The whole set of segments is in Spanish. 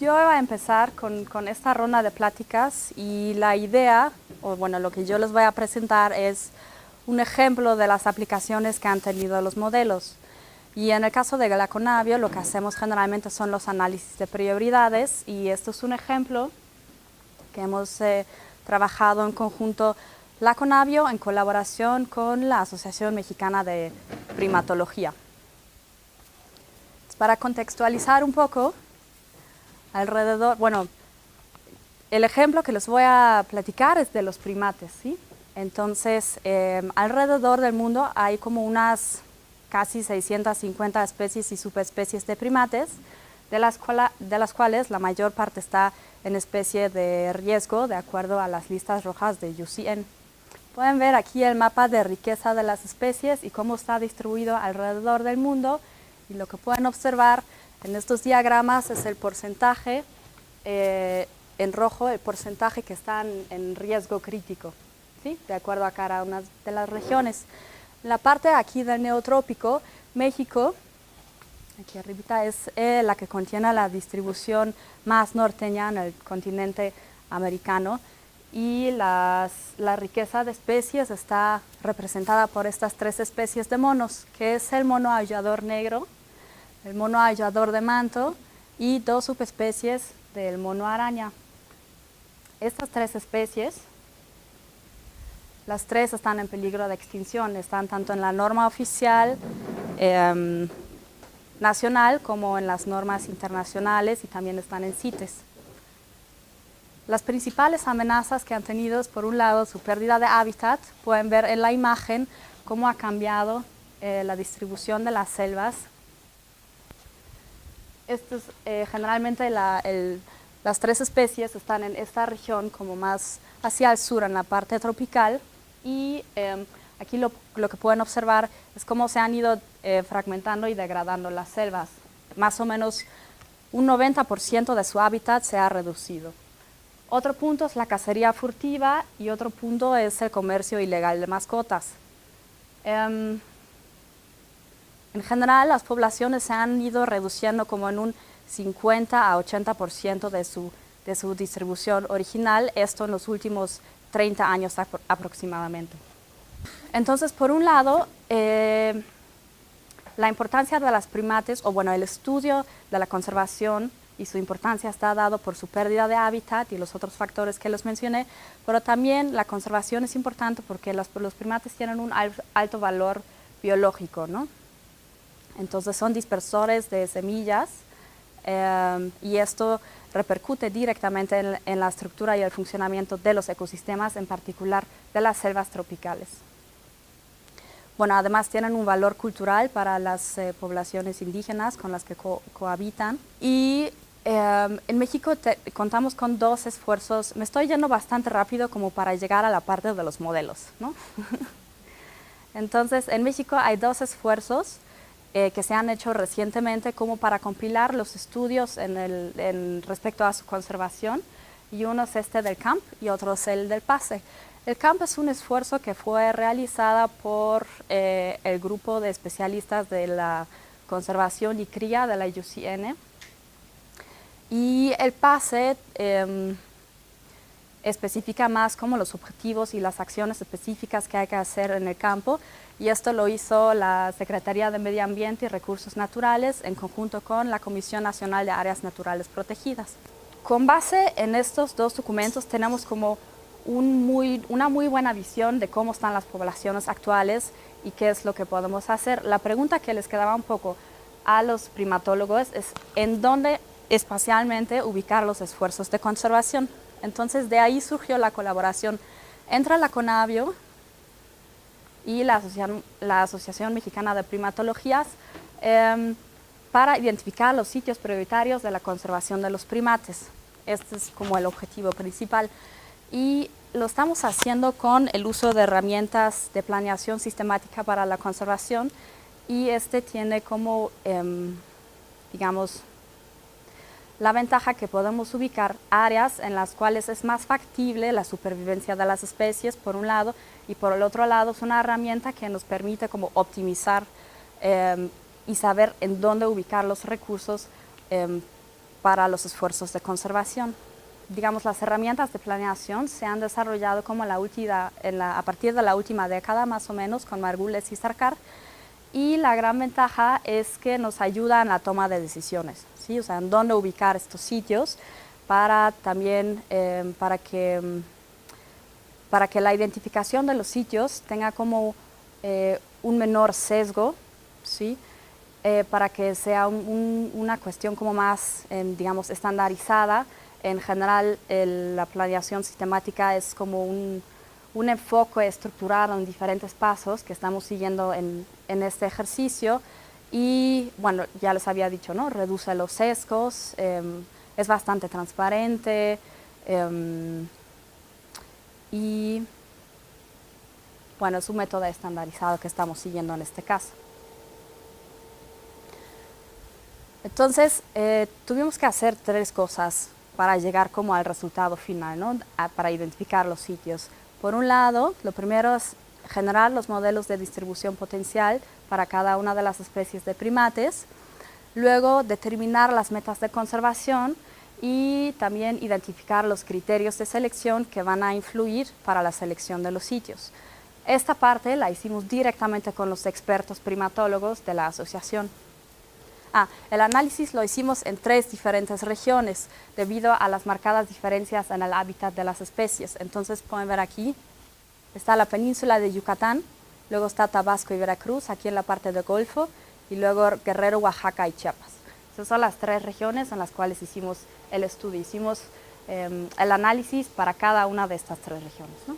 yo voy a empezar con esta ronda de pláticas y la idea, o bueno, lo que yo les voy a presentar es un ejemplo de las aplicaciones que han tenido los modelos. Y en el caso de Glaconavio, lo que hacemos generalmente son los análisis de prioridades, y esto es un ejemplo que hemos trabajado en conjunto Glaconavio en colaboración con la Asociación Mexicana de Primatología. Para contextualizar un poco, el ejemplo que les voy a platicar es de los primates, ¿sí? Entonces, alrededor del mundo hay como unas casi 650 especies y subespecies de primates, de las cuales la mayor parte está en especie de riesgo, de acuerdo a las listas rojas de IUCN. Pueden ver aquí el mapa de riqueza de las especies y cómo está distribuido alrededor del mundo, y lo que pueden observar en estos diagramas es el porcentaje, en rojo, el porcentaje que están en riesgo crítico, ¿sí? De acuerdo a cada una de las regiones. La parte aquí del neotrópico, México, aquí arribita, es la que contiene la distribución más norteña en el continente americano, y la riqueza de especies está representada por estas tres especies de monos, que es el mono aullador negro, el mono aullador de manto y dos subespecies del mono araña. Estas tres especies, las tres están en peligro de extinción, están tanto en la norma oficial nacional como en las normas internacionales, y también están en CITES. Las principales amenazas que han tenido es, por un lado, su pérdida de hábitat. Pueden ver en la imagen cómo ha cambiado la distribución de las selvas. Esto es, generalmente las tres especies están en esta región, como más hacia el sur, en la parte tropical, y aquí lo que pueden observar es cómo se han ido fragmentando y degradando las selvas. Más o menos un 90% de su hábitat se ha reducido. Otro punto es la cacería furtiva, y otro punto es el comercio ilegal de mascotas. En general, las poblaciones se han ido reduciendo como en un 50 a 80% de su distribución original, esto en los últimos 30 años aproximadamente. Entonces, por un lado, la importancia de las primates, o bueno, el estudio de la conservación y su importancia está dado por su pérdida de hábitat y los otros factores que les mencioné, pero también la conservación es importante porque los primates tienen un alto valor biológico, ¿no? Entonces son dispersores de semillas, y esto repercute directamente en la estructura y el funcionamiento de los ecosistemas, en particular de las selvas tropicales. Bueno, además tienen un valor cultural para las poblaciones indígenas con las que cohabitan. Y en México contamos con dos esfuerzos. Me estoy yendo bastante rápido como para llegar a la parte de los modelos, ¿no? Entonces, en México hay dos esfuerzos que se han hecho recientemente como para compilar los estudios respecto a su conservación, y uno es este del CAMP y otro es el del PASE. El CAMP es un esfuerzo que fue realizado por el grupo de especialistas de la conservación y cría de la IUCN, y el PASE especifica más como los objetivos y las acciones específicas que hay que hacer en el campo, y esto lo hizo la Secretaría de Medio Ambiente y Recursos Naturales en conjunto con la Comisión Nacional de Áreas Naturales Protegidas. Con base en estos dos documentos tenemos como una muy buena visión de cómo están las poblaciones actuales y qué es lo que podemos hacer. La pregunta que les quedaba un poco a los primatólogos es en dónde espacialmente ubicar los esfuerzos de conservación. Entonces, de ahí surgió la colaboración entre Glaconavio y la Asociación Mexicana de Primatologías para identificar los sitios prioritarios de la conservación de los primates. Este es como el objetivo principal. Y lo estamos haciendo con el uso de herramientas de planeación sistemática para la conservación, y este tiene como, digamos, la ventaja que podemos ubicar áreas en las cuales es más factible la supervivencia de las especies, por un lado, y por el otro lado es una herramienta que nos permite como optimizar y saber en dónde ubicar los recursos para los esfuerzos de conservación. Digamos, las herramientas de planeación se han desarrollado como a partir de la última década más o menos con Margules y Sarkar, y la gran ventaja es que nos ayudan en la toma de decisiones, ¿sí? O sea, en dónde ubicar estos sitios para también para que la identificación de los sitios tenga como un menor sesgo, ¿sí? Para que sea una cuestión como más, digamos, estandarizada. En general, la planeación sistemática es como un enfoque estructurado en diferentes pasos que estamos siguiendo en este ejercicio. Y, bueno, ya les había dicho, ¿no? Reduce los sesgos, es bastante transparente y, bueno, es un método estandarizado que estamos siguiendo en este caso. Entonces, tuvimos que hacer 3 cosas para llegar como al resultado final, ¿no? Para identificar los sitios. Por un lado, lo primero es generar los modelos de distribución potencial para cada una de las especies de primates, luego determinar las metas de conservación y también identificar los criterios de selección que van a influir para la selección de los sitios. Esta parte la hicimos directamente con los expertos primatólogos de la asociación. El análisis lo hicimos en 3 diferentes regiones debido a las marcadas diferencias en el hábitat de las especies. Entonces pueden ver aquí, está la península de Yucatán, luego está Tabasco y Veracruz, aquí en la parte del Golfo, y luego Guerrero, Oaxaca y Chiapas. Esas son las 3 regiones en las cuales hicimos el estudio, hicimos el análisis para cada una de estas 3 regiones, ¿no?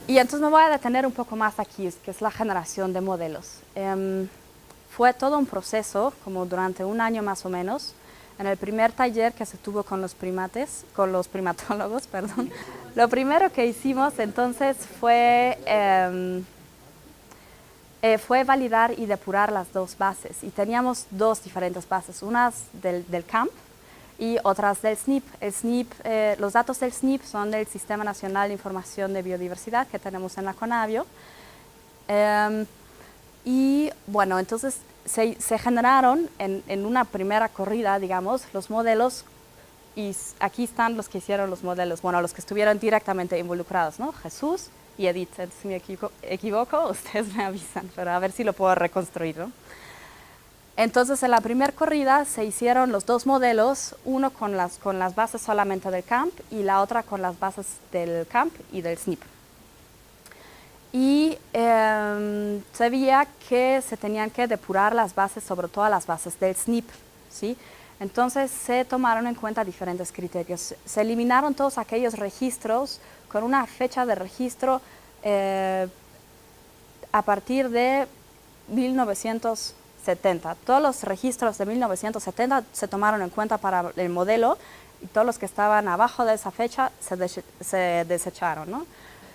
Y entonces me voy a detener un poco más aquí, que es la generación de modelos. Fue todo un proceso, como durante un año más o menos. En el primer taller que se tuvo con los primatólogos, perdón, lo primero que hicimos entonces fue validar y depurar las 2 bases. Y teníamos 2 diferentes bases, unas del CAMP y otras del SNIP. Los datos del SNIP son del Sistema Nacional de Información de Biodiversidad que tenemos en la CONABIO. Y bueno, entonces se generaron en una primera corrida, digamos, los modelos, y aquí están los que hicieron los modelos, bueno, los que estuvieron directamente involucrados, ¿no? Jesús y Edith. Si me equivoco, ustedes me avisan, pero a ver si lo puedo reconstruir, ¿no? Entonces, en la primera corrida se hicieron los 2 modelos, uno con las bases solamente del CAMP y la otra con las bases del CAMP y del SNIP. Y se veía que se tenían que depurar las bases, sobre todo las bases del SNIP, ¿sí? Entonces se tomaron en cuenta diferentes criterios. Se eliminaron todos aquellos registros con una fecha de registro a partir de 1970. Todos los registros de 1970 se tomaron en cuenta para el modelo y todos los que estaban abajo de esa fecha se desecharon, ¿no?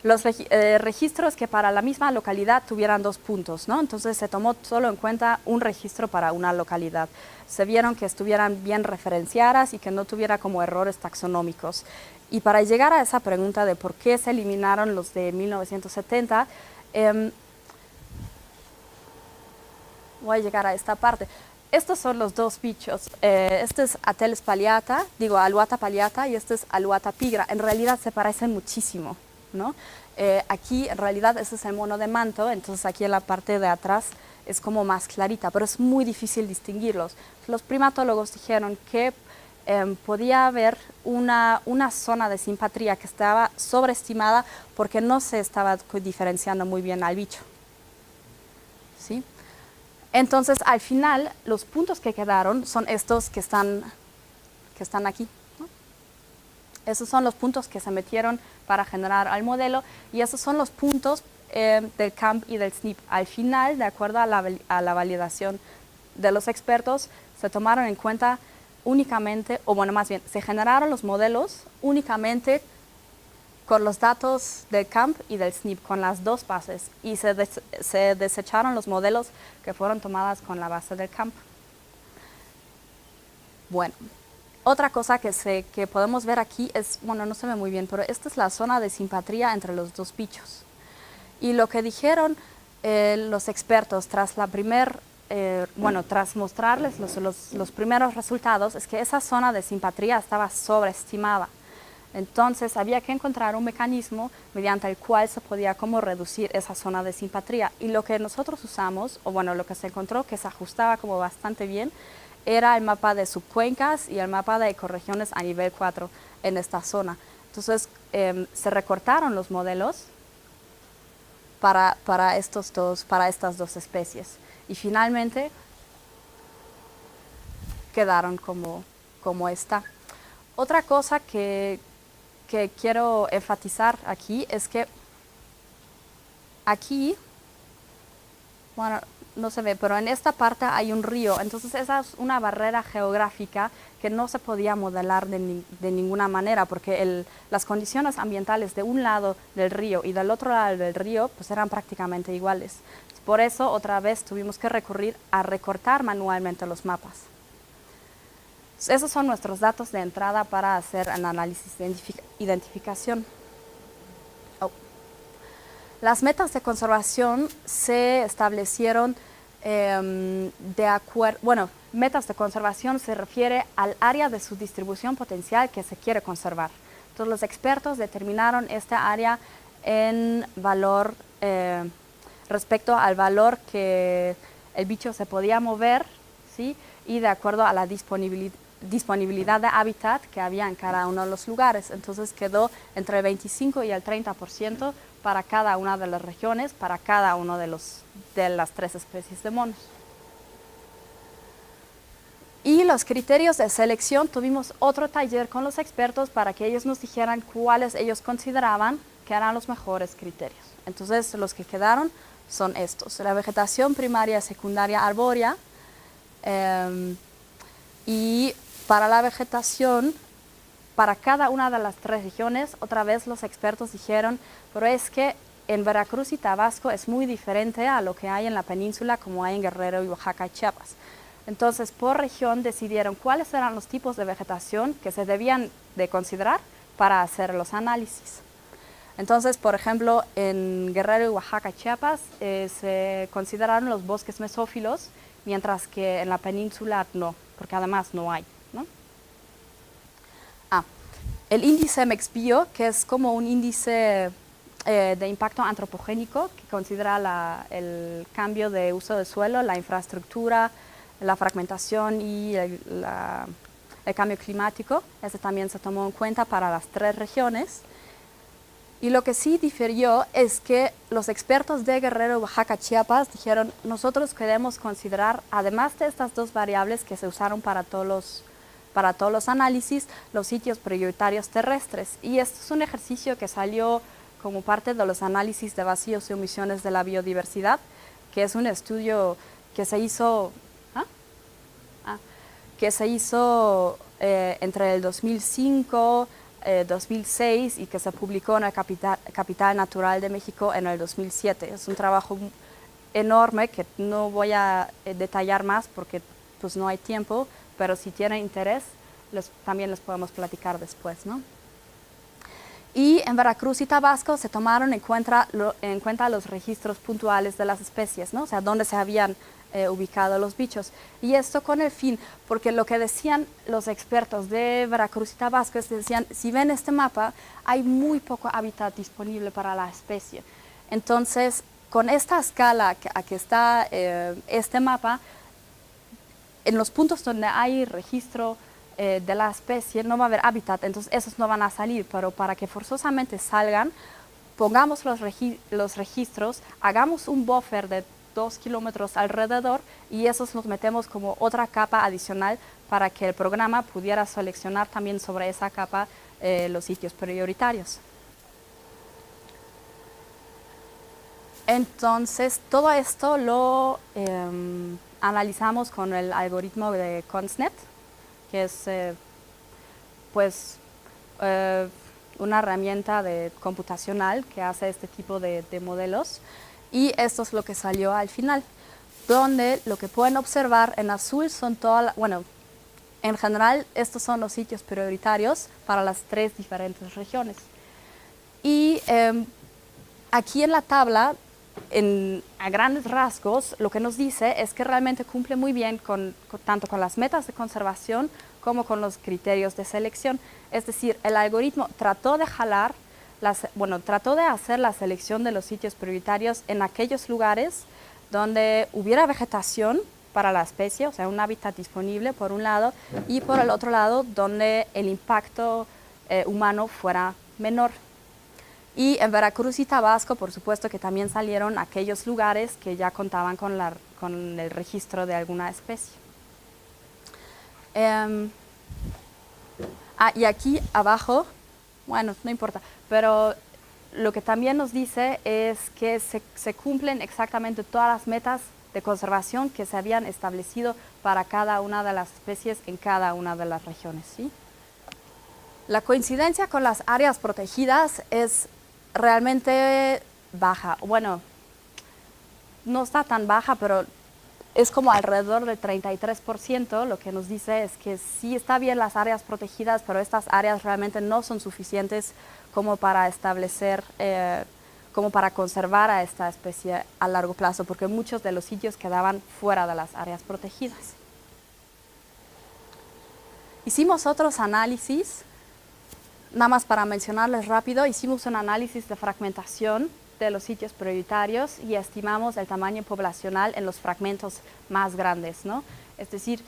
Los registros que para la misma localidad tuvieran 2 puntos, ¿no? Entonces se tomó solo en cuenta un registro para una localidad. Se vieron que estuvieran bien referenciadas y que no tuviera como errores taxonómicos. Y para llegar a esa pregunta de por qué se eliminaron los de 1970, voy a llegar a esta parte. Estos son los 2 bichos. Este es Ateles palliata, Alouatta palliata, y este es Alouatta pigra. En realidad se parecen muchísimo, ¿no? Aquí en realidad ese es el mono de manto, entonces aquí en la parte de atrás es como más clarita, pero es muy difícil distinguirlos. Los primatólogos dijeron que podía haber una zona de simpatría que estaba sobreestimada porque no se estaba diferenciando muy bien al bicho, ¿sí? Entonces al final los puntos que quedaron son estos que están aquí. Esos son los puntos que se metieron para generar al modelo y esos son los puntos del CAMP y del SNIP. Al final, de acuerdo a la validación de los expertos, se tomaron en cuenta únicamente, o bueno, más bien, se generaron los modelos únicamente con los datos del CAMP y del SNIP, con las 2 bases, y se desecharon los modelos que fueron tomadas con la base del CAMP. Bueno. Otra cosa que podemos ver aquí es, bueno, no se ve muy bien, pero esta es la zona de simpatría entre los 2 bichos. Y lo que dijeron los expertos tras la primera bueno, tras mostrarles los primeros resultados, es que esa zona de simpatría estaba sobreestimada. Entonces había que encontrar un mecanismo mediante el cual se podía como reducir esa zona de simpatría. Y lo que nosotros usamos, o bueno, lo que se encontró que se ajustaba como bastante bien, era el mapa de subcuencas y el mapa de ecorregiones a nivel 4 en esta zona. Entonces se recortaron los modelos para estas dos especies. Y finalmente quedaron como está. Otra cosa que quiero enfatizar aquí es que aquí, bueno, no se ve, pero en esta parte hay un río, entonces esa es una barrera geográfica que no se podía modelar de ninguna manera, porque las condiciones ambientales de un lado del río y del otro lado del río pues eran prácticamente iguales. Por eso otra vez tuvimos que recurrir a recortar manualmente los mapas. Esos son nuestros datos de entrada para hacer un análisis de identificación. Las metas de conservación se establecieron de acuerdo, bueno, metas de conservación se refiere al área de su distribución potencial que se quiere conservar. Entonces los expertos determinaron esta área en valor, respecto al valor que el bicho se podía mover, ¿sí? Y de acuerdo a la disponibilidad de hábitat que había en cada uno de los lugares. Entonces quedó entre el 25 y el 30% para cada una de las regiones, para cada uno de las 3 especies de monos. Y los criterios de selección, tuvimos otro taller con los expertos para que ellos nos dijeran cuáles ellos consideraban que eran los mejores criterios. Entonces los que quedaron son estos: la vegetación primaria, secundaria, arbórea, y para la vegetación, para cada una de las 3 regiones, otra vez los expertos dijeron, pero es que en Veracruz y Tabasco es muy diferente a lo que hay en la península, como hay en Guerrero y Oaxaca y Chiapas. Entonces, por región decidieron cuáles eran los tipos de vegetación que se debían de considerar para hacer los análisis. Entonces, por ejemplo, en Guerrero y Oaxaca y Chiapas se consideraron los bosques mesófilos, mientras que en la península no, porque además no hay, ¿no? El índice MEXBio, que es como un índice de impacto antropogénico que considera el cambio de uso del suelo, la infraestructura, la fragmentación y el cambio climático. Ese también se tomó en cuenta para las 3 regiones. Y lo que sí difirió es que los expertos de Guerrero, Oaxaca, Chiapas dijeron, nosotros queremos considerar, además de estas 2 variables que se usaron para todos los análisis, los sitios prioritarios terrestres. Y esto es un ejercicio que salió como parte de los análisis de vacíos y omisiones de la biodiversidad, que es un estudio que se hizo, entre el 2005 2006 y que se publicó en el Capital Natural de México en el 2007. Es un trabajo enorme que no voy a detallar más porque pues no hay tiempo, pero si tienen interés también les podemos platicar después, ¿no? Y en Veracruz y Tabasco se tomaron en cuenta los registros puntuales de las especies, ¿no? O sea, dónde se habían ubicado los bichos. Y esto con el fin, porque lo que decían los expertos de Veracruz y Tabasco es que decían, si ven este mapa, hay muy poco hábitat disponible para la especie. Entonces, con esta escala a que está este mapa, en los puntos donde hay registro de la especie no va a haber hábitat, entonces esos no van a salir, pero para que forzosamente salgan, pongamos los registros, hagamos un buffer de 2 kilómetros alrededor y esos los metemos como otra capa adicional para que el programa pudiera seleccionar también sobre esa capa los sitios prioritarios. Entonces, todo esto lo analizamos con el algoritmo de ConsNet, que es una herramienta computacional que hace este tipo de modelos. Y esto es lo que salió al final, donde lo que pueden observar en azul son en general estos son los sitios prioritarios para las 3 diferentes regiones. Y aquí en la tabla a grandes rasgos, lo que nos dice es que realmente cumple muy bien tanto con las metas de conservación como con los criterios de selección. Es decir, el algoritmo trató de trató de hacer la selección de los sitios prioritarios en aquellos lugares donde hubiera vegetación para la especie, o sea, un hábitat disponible por un lado, y por el otro lado, donde el impacto humano fuera menor. Y en Veracruz y Tabasco, por supuesto que también salieron aquellos lugares que ya contaban con el registro de alguna especie. Y aquí abajo, bueno, no importa, pero lo que también nos dice es que se cumplen exactamente todas las metas de conservación que se habían establecido para cada una de las especies en cada una de las regiones, ¿sí? La coincidencia con las áreas protegidas es realmente baja. Bueno, no está tan baja, pero es como alrededor del 33%. Lo que nos dice es que sí está bien las áreas protegidas, pero estas áreas realmente no son suficientes como para establecer, como para conservar a esta especie a largo plazo, porque muchos de los sitios quedaban fuera de las áreas protegidas. Hicimos otros análisis. Nada más para mencionarles rápido, hicimos un análisis de fragmentación de los sitios prioritarios y estimamos el tamaño poblacional en los fragmentos más grandes, ¿no? Es decir,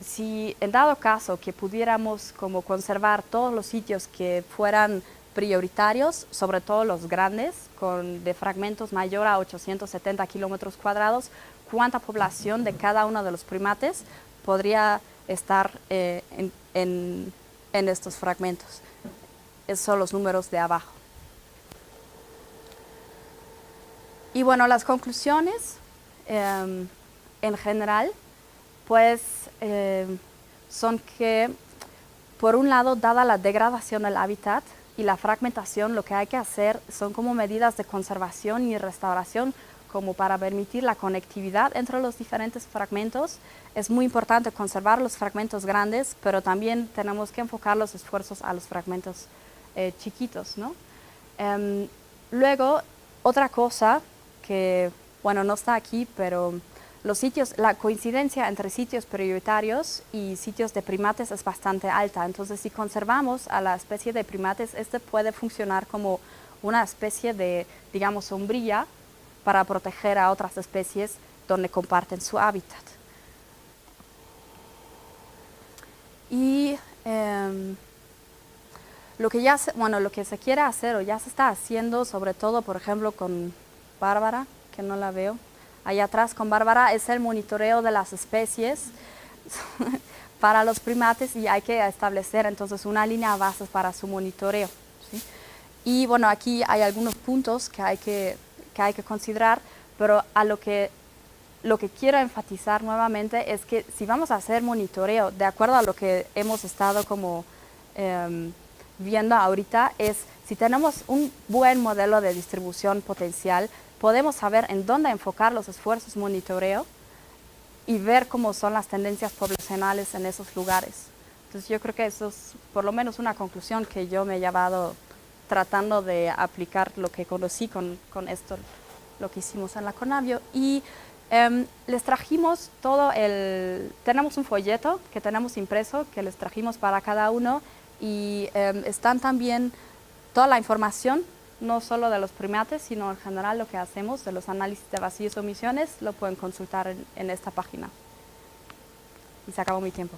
si en dado caso que pudiéramos como conservar todos los sitios que fueran prioritarios, sobre todo los grandes, de fragmentos mayor a 870 kilómetros cuadrados, ¿cuánta población de cada uno de los primates podría estar en estos fragmentos? Esos son los números de abajo. Y bueno, las conclusiones en general, pues son que, por un lado, dada la degradación del hábitat y la fragmentación, lo que hay que hacer son como medidas de conservación y restauración como para permitir la conectividad entre los diferentes fragmentos. Es muy importante conservar los fragmentos grandes, pero también tenemos que enfocar los esfuerzos a los fragmentos chiquitos, ¿no? Luego, otra cosa que, bueno, no está aquí, pero la coincidencia entre sitios prioritarios y sitios de primates es bastante alta. Entonces, si conservamos a la especie de primates, este puede funcionar como una especie de, digamos, sombrilla para proteger a otras especies donde comparten su hábitat. Y lo que se quiere hacer o ya se está haciendo, sobre todo, por ejemplo, con Bárbara, que no la veo, allá atrás con Bárbara, es el monitoreo de las especies para los primates, y hay que establecer entonces una línea de bases para su monitoreo, ¿sí? Y bueno, aquí hay algunos puntos que hay que considerar, pero lo que quiero enfatizar nuevamente es que si vamos a hacer monitoreo, de acuerdo a lo que hemos estado como viendo ahorita, es si tenemos un buen modelo de distribución potencial, podemos saber en dónde enfocar los esfuerzos de monitoreo y ver cómo son las tendencias poblacionales en esos lugares. Entonces yo creo que eso es por lo menos una conclusión que yo me he llevado tratando de aplicar lo que conocí con esto, lo que hicimos en la Conavio. Y les trajimos tenemos un folleto que tenemos impreso, que les trajimos para cada uno, y están también toda la información, no solo de los primates, sino en general lo que hacemos, de los análisis de vacíos o omisiones, lo pueden consultar en esta página. Y se acabó mi tiempo.